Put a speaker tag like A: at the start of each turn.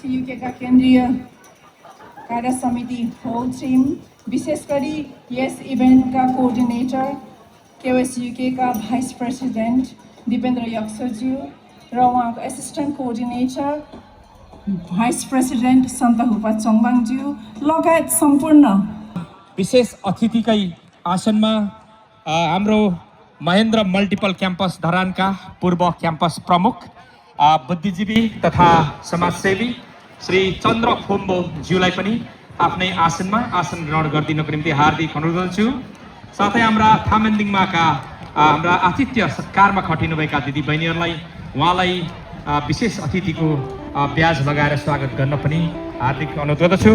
A: युकेका केन्द्रीय कार्य समिति होल टिम, विशेष गरी यस इभेन्टका कोअर्डिनेटर केओएस युकेका भाइस प्रेसिडेन्ट दिपेन्द्र यक्सज्यू र उहाँको एसिस्टेन्ट कोअर्डिनेटर भाइस प्रेसिडेन्ट सन्त हुपा चङबाङज्यू लगायत सम्पूर्ण
B: विशेष अतिथिकै आसनमा हाम्रो महेन्द्र मल्टिपल क्याम्पस धरानका पूर्व क्याम्पस प्रमुख बुद्धिजीवी तथा समाजसेवी श्री चन्द्र फोम्बो ज्यूलाई पनि आफ्नै आसनमा आसन ग्रहण गरिदिनको निम्ति हार्दिक अनुरोध गर्छु। साथै हाम्रा थामेन्दिङमाका हाम्रा आतिथ्य सत्कारमा खटिनुभएका दिदी बहिनीहरूलाई उहाँलाई विशेष अतिथिको ब्याज लगाएर स्वागत गर्न पनि हार्दिक अनुरोध गर्दछु।